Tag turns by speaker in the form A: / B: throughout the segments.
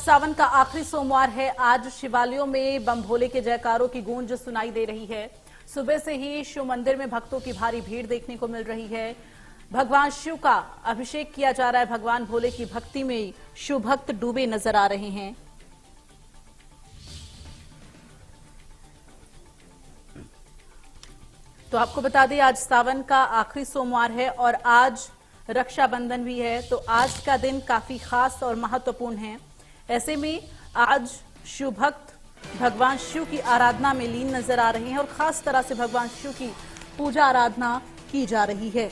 A: सावन का आखिरी सोमवार है। आज शिवालयों में बम भोले के जयकारों की गूंज सुनाई दे रही है। सुबह से ही शिव मंदिर में भक्तों की भारी भीड़ देखने को मिल रही है। भगवान शिव का अभिषेक किया जा रहा है। भगवान भोले की भक्ति में शिव भक्त डूबे नजर आ रहे हैं। तो आपको बता दें, आज सावन का आखिरी सोमवार है और आज रक्षाबंधन भी है। तो आज का दिन काफी खास और महत्वपूर्ण है। ऐसे में आज शिव भक्त भगवान शिव की आराधना में लीन नजर आ रहे हैं और खास तरह से भगवान शिव की पूजा आराधना की जा रही है।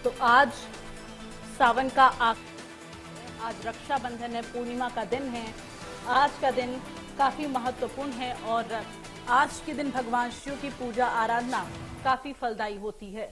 A: तो आज सावन का आज रक्षाबंधन है, पूर्णिमा का दिन है। आज का दिन काफी महत्वपूर्ण है और आज के दिन भगवान शिव की पूजा आराधना काफी फलदायी होती है।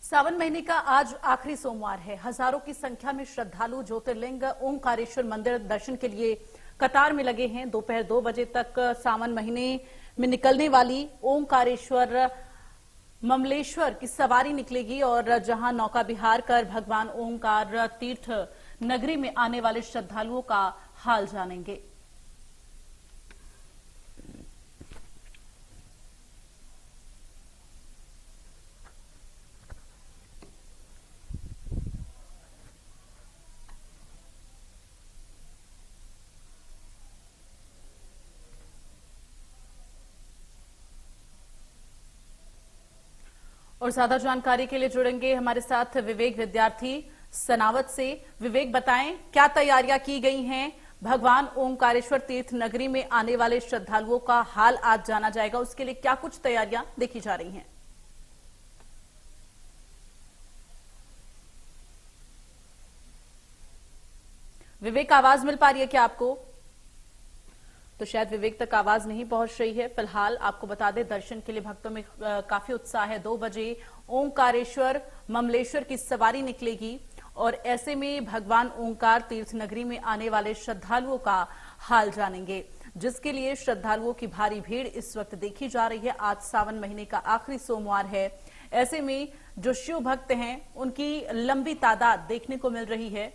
A: सावन महीने का आज आखिरी सोमवार है। हजारों की संख्या में श्रद्धालु ज्योतिर्लिंग ओंकारेश्वर मंदिर दर्शन के लिए कतार में लगे हैं। दोपहर 2 बजे तक सावन महीने में निकलने वाली ओंकारेश्वर ममलेश्वर की सवारी निकलेगी और जहां नौका विहार कर भगवान ओंकार तीर्थ नगरी में आने वाले श्रद्धालुओं का हाल जानेंगे। और ज्यादा जानकारी के लिए जुड़ेंगे हमारे साथ विवेक, विद्यार्थी सनावत से। विवेक, बताएं क्या तैयारियां की गई हैं? भगवान ओंकारेश्वर तीर्थ नगरी में आने वाले श्रद्धालुओं का हाल आज जाना जाएगा, उसके लिए क्या कुछ तैयारियां देखी जा रही हैं? विवेक, आवाज मिल पा रही है क्या आपको? तो शायद विवेक तक आवाज नहीं पहुंच रही है। फिलहाल आपको बता दें, दर्शन के लिए भक्तों में काफी उत्साह है। 2 बजे ओंकारेश्वर ममलेश्वर की सवारी निकलेगी और ऐसे में भगवान ओंकार तीर्थ नगरी में आने वाले श्रद्धालुओं का हाल जानेंगे, जिसके लिए श्रद्धालुओं की भारी भीड़ इस वक्त देखी जा रही है। आज सावन महीने का आखिरी सोमवार है। ऐसे में जो शिव भक्त हैं उनकी लंबी तादाद देखने को मिल रही है।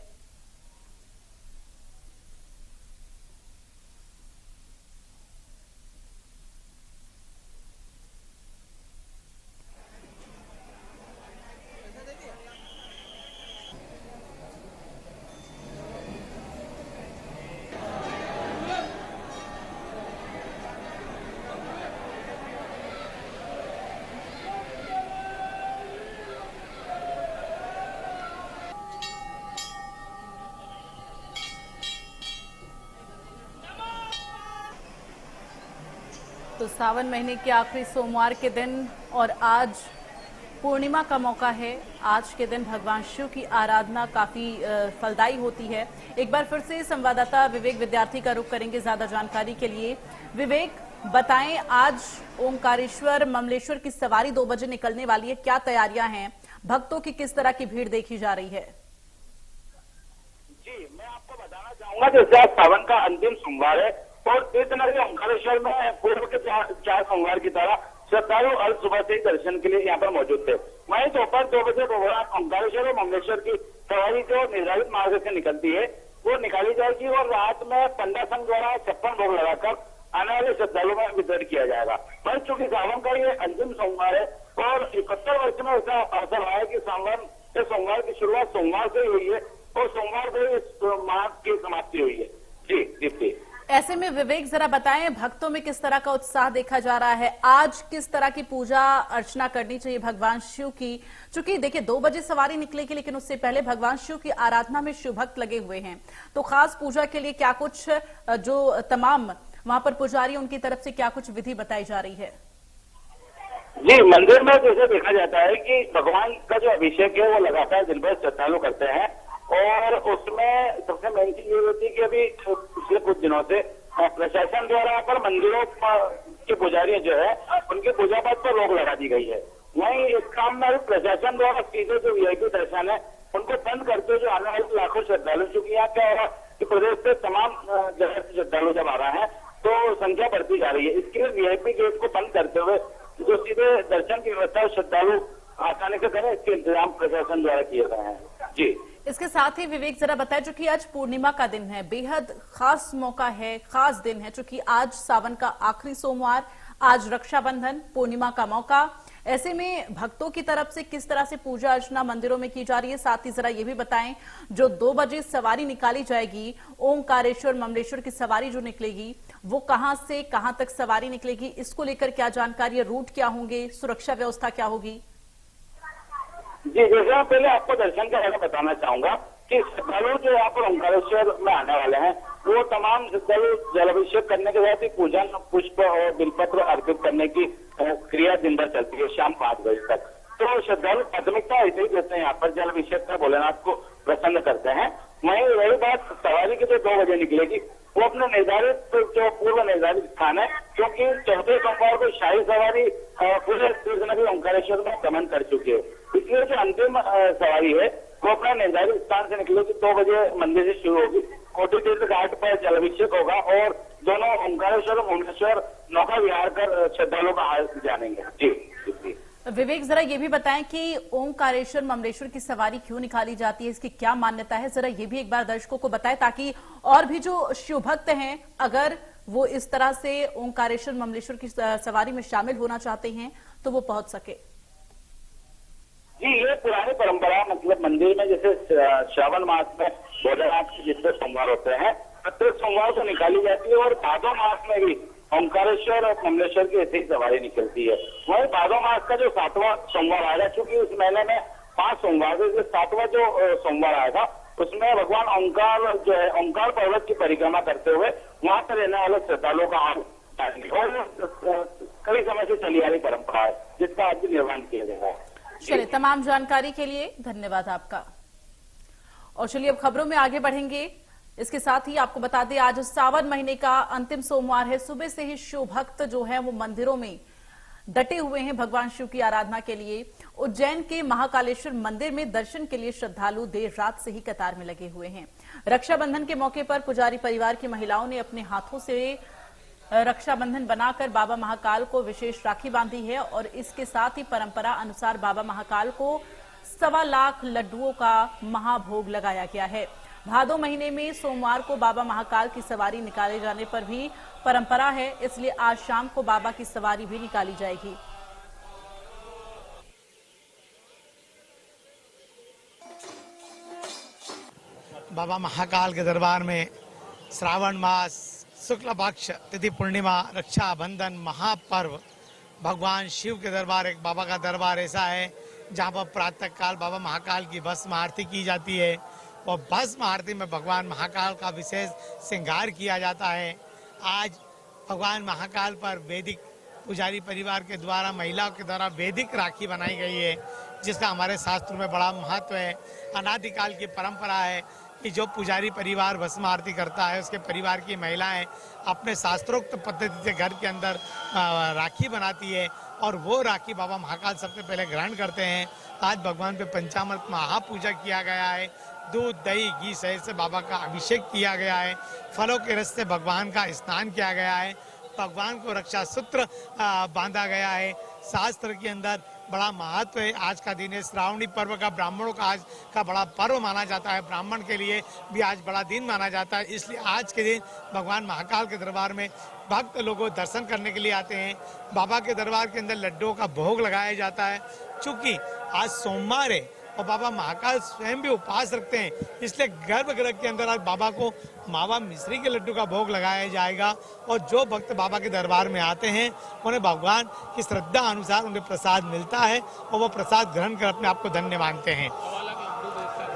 A: तो सावन महीने के आखिरी सोमवार के दिन और आज पूर्णिमा का मौका है। आज के दिन भगवान शिव की आराधना काफी फलदायी होती है। एक बार फिर से संवाददाता विवेक, विद्यार्थी का रुख करेंगे ज्यादा जानकारी के लिए। विवेक, बताएं आज ओंकारेश्वर ममलेश्वर की सवारी 2 बजे निकलने वाली है, क्या तैयारियां हैं? भक्तों की किस तरह की भीड़ देखी जा रही है?
B: जी, मैं आपको बताना चाहूंगा, जैसे आज सावन का अंतिम सोमवार है और तीर्थ नगरी ओंकारेश्वर में पूर्व के 4 सोमवार की तरह श्रद्धालु आज सुबह से ही दर्शन के लिए यहाँ पर मौजूद थे। वहीं दोपहर 2 बजे भगवान ओंकारेश्वर और ममलेश्वर की सवारी जो निर्धारित मार्ग से निकलती है वो निकाली जाएगी और रात में पंडा संघ द्वारा 56 भोग लगाकर आने वाले श्रद्धालुओं में वितरण किया जाएगा। पर चूंकि सावन का ये अंतिम सोमवार है और 71 वर्ष में ऐसा अवसर आया कि सावन के सोमवार की शुरुआत सोमवार से हुई है और सोमवार से इस माह की समाप्ति हुई है। जी दीप्ति,
A: ऐसे में विवेक, जरा बताएं भक्तों में किस तरह का उत्साह देखा जा रहा है? आज किस तरह की पूजा अर्चना करनी चाहिए भगवान शिव की? चूंकि देखिए 2 बजे सवारी निकलेगी, लेकिन उससे पहले भगवान शिव की आराधना में शिव भक्त लगे हुए हैं। तो खास पूजा के लिए क्या कुछ जो तमाम वहां पर पुजारी उनकी तरफ से क्या कुछ विधि बताई जा रही है?
B: जी, मंदिर में जैसे देखा जाता है कि भगवान का जो अभिषेक है वो लगातार दिन भर श्रद्धालु करते हैं और उसमें सबसे मेन चीज ये होती है कि अभी पिछले कुछ दिनों से प्रशासन द्वारा पर मंदिरों के पुजारी जो है उनकी पूजा पाठ पर रोक लगा दी गई है। वहीं इस काम में प्रशासन द्वारा सीधे जो वीआईपी दर्शन है उनको बंद करते जो आने वाले लाखों श्रद्धालु, चूंकि यहाँ क्या हो रहा है कि प्रदेश से तमाम जगह से श्रद्धालु जब आ रहे हैं तो संख्या बढ़ती जा रही है। इसके लिए वीआईपी गेट को बंद करते हुए जो सीधे दर्शन की व्यवस्था श्रद्धालु आसानी से करें, इसके इंतजाम प्रशासन द्वारा किए गए हैं। जी,
A: इसके साथ ही विवेक जरा बताएं, जो कि आज पूर्णिमा का दिन है, बेहद खास मौका है, खास दिन है, चूंकि आज सावन का आखिरी सोमवार, आज रक्षाबंधन, पूर्णिमा का मौका, ऐसे में भक्तों की तरफ से किस तरह से पूजा अर्चना मंदिरों में की जा रही है। साथ ही जरा ये भी बताएं, जो 2 बजे सवारी निकाली जाएगी, ओंकारेश्वर ममलेश्वर की सवारी जो निकलेगी, वो कहां से कहां तक सवारी निकलेगी, इसको लेकर क्या जानकारी है, रूट क्या होंगे, सुरक्षा व्यवस्था क्या होगी?
B: जी, जैसे मैं पहले आपको दर्शन का बारे में बताना चाहूंगा कि श्रद्धालु जो यहाँ पर ओंकारेश्वर में आने वाले हैं वो तमाम श्रद्धालु जलाभिषेक करने के बाद ही पूजन, पुष्प और बिलपत्र अर्पित करने की क्रिया दिन भर चलती है, शाम 5 बजे तक। तो श्रद्धालु प्राथमिकता ऐसे ही देते हैं, यहाँ पर जलाभिषेक कर भोलेनाथ को प्रसन्न करते हैं। वहीं रही बात सवारी की, जो 2 बजे निकलेगी वो अपने निर्धारित जो पूर्व निर्धारित स्थान है, क्योंकि चौथे सोमवार को शाही सवारी पूरे तीर्थ नगरी ओंकारेश्वर में गमन कर चुकी है, इसलिए जो अंतिम सवारी है वो अपना निर्धारित स्थान से निकलेगी। 2 बजे मंदिर से शुरू होगी, कोटि तीर्थ घाट पर जलाभिषेक होगा और दोनों ओंकारेश्वर और मुंडेश्वर नौका विहार कर श्रद्धालुओं का हाल जानेंगे। जी
A: विवेक, जरा ये भी बताएं कि ओंकारेश्वर ममलेश्वर की सवारी क्यों निकाली जाती है, इसकी क्या मान्यता है, जरा ये भी एक बार दर्शकों को बताएं ताकि और भी जो शिव भक्त हैं अगर वो इस तरह से ओंकारेश्वर ममलेश्वर की सवारी में शामिल होना चाहते हैं तो वो पहुंच सके।
B: जी, ये पुरानी परंपरा, मतलब मंदिर में जैसे श्रावण मास में भोलेनाथ के जितने सोमवार होते हैं प्रत्येक सोमवार को निकाली जाती है और भादो मास में भी ओंकारेश्वर और ममलेश्वर की ऐसी सवारी निकलती है। वही भादो मास का जो 7वां सोमवार आएगा, क्योंकि उस महीने में 5 सोमवार थे, 7वां जो सोमवार आएगा उसमें भगवान ओंकार जो है ओंकार पर्वत की परिक्रमा करते हुए वहां पर रहने वाले श्रद्धालुओं का और कई समय से चली आ रही परंपरा है जिसका आज भी निर्माण किया गया है।
A: चलिए, तमाम जानकारी के लिए धन्यवाद आपका। और चलिए अब खबरों में आगे बढ़ेंगे। इसके साथ ही आपको बता दें, आज सावन महीने का अंतिम सोमवार है। सुबह से ही शिव भक्त जो है वो मंदिरों में डटे हुए हैं भगवान शिव की आराधना के लिए। उज्जैन के महाकालेश्वर मंदिर में दर्शन के लिए श्रद्धालु देर रात से ही कतार में लगे हुए हैं। रक्षाबंधन के मौके पर पुजारी परिवार की महिलाओं ने अपने हाथों से रक्षाबंधन बनाकर बाबा महाकाल को विशेष राखी बांधी है और इसके साथ ही परंपरा अनुसार बाबा महाकाल को 1.25 लाख लड्डुओं का महाभोग लगाया गया है। भादो महीने में सोमवार को बाबा महाकाल की सवारी निकाले जाने पर भी परंपरा है, इसलिए आज शाम को बाबा की सवारी भी निकाली जाएगी।
C: बाबा महाकाल के दरबार में श्रावण मास शुक्ल पक्ष तिथि पूर्णिमा रक्षाबंधन महापर्व, भगवान शिव के दरबार, एक बाबा का दरबार ऐसा है जहाँ पर प्रातः काल बाबा महाकाल की भस्म आरती की जाती है और भस्म आरती में भगवान महाकाल का विशेष श्रृंगार किया जाता है। आज भगवान महाकाल पर वैदिक पुजारी परिवार के द्वारा महिलाओं के द्वारा वैदिक राखी बनाई गई है, जिसका हमारे शास्त्रों में बड़ा महत्व है। अनादिकाल की परंपरा है कि जो पुजारी परिवार भस्म आरती करता है उसके परिवार की महिलाएं अपने शास्त्रोक्त पद्धति से घर के अंदर राखी बनाती है और वो राखी बाबा महाकाल सबसे पहले ग्रहण करते हैं। आज भगवान पे पंचामृत महापूजा किया गया है, दूध दही घी शहद से बाबा का अभिषेक किया गया है, फलों के रस से भगवान का स्नान किया गया है, भगवान को रक्षा सूत्र बांधा गया है। शास्त्र के अंदर बड़ा महत्व है। आज का दिन है श्रावणी पर्व का, ब्राह्मणों का आज का बड़ा पर्व माना जाता है, ब्राह्मण के लिए भी आज बड़ा दिन माना जाता है। इसलिए आज के दिन भगवान महाकाल के दरबार में भक्त लोगों दर्शन करने के लिए आते हैं। बाबा के दरबार के अंदर लड्डुओं का भोग लगाया जाता है। चूँकि आज सोमवार है और बाबा महाकाल स्वयं भी उपवास रखते हैं, इसलिए गर्भगृह के अंदर आज बाबा को मावा मिश्री के लड्डू का भोग लगाया जाएगा और जो भक्त बाबा के दरबार में आते हैं उन्हें भगवान की श्रद्धा अनुसार उन्हें प्रसाद मिलता है और वो प्रसाद ग्रहण कर अपने आप को धन्य मानते हैं।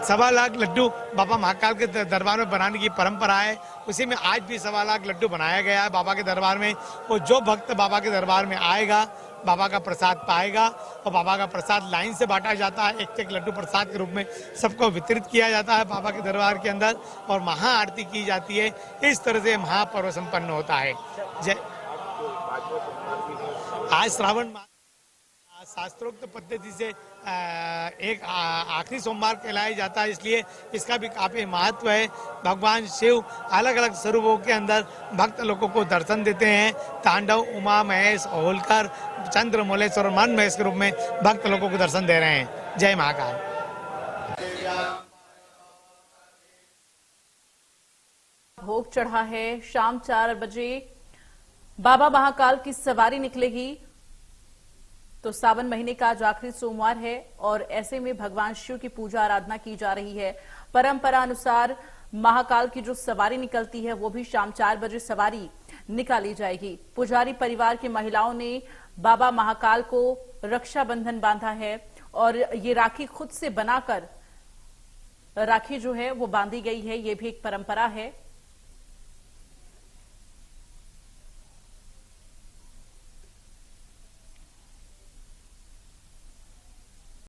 C: 1.25 लाख लड्डू बाबा महाकाल के दरबार में बनाने की परंपरा है, उसी में आज भी 1.25 लाख लड्डू बनाया गया है बाबा के दरबार में। और जो भक्त बाबा के दरबार में आएगा बाबा का प्रसाद पाएगा। और बाबा का प्रसाद लाइन से बांटा जाता है, एक एक लड्डू प्रसाद के रूप में सबको वितरित किया जाता है बाबा के दरबार के अंदर, और महाआरती की जाती है। इस तरह से महापर्व संपन्न होता है। जय। आज श्रावण मास शास्त्रोक्त पद्धति से एक आखिरी सोमवार कहलाया जाता है, इसलिए इसका भी काफी महत्व है। भगवान शिव अलग अलग स्वरूपों के अंदर भक्त लोगों को दर्शन देते हैं। तांडव, उमा महेश, होलकर, चंद्र मोलेश्वर, मन महेश के रूप में भक्त लोगों को दर्शन दे रहे हैं। जय महाकाल।
A: भोग चढ़ा है। शाम 4 बजे बाबा महाकाल की सवारी निकलेगी। तो सावन महीने का आज आखिरी सोमवार है और ऐसे में भगवान शिव की पूजा आराधना की जा रही है। परंपरा अनुसार महाकाल की जो सवारी निकलती है वो भी शाम 4 बजे सवारी निकाली जाएगी। पुजारी परिवार की महिलाओं ने बाबा महाकाल को रक्षाबंधन बांधा है और ये राखी खुद से बनाकर राखी जो है वो बांधी गई है। ये भी एक परंपरा है।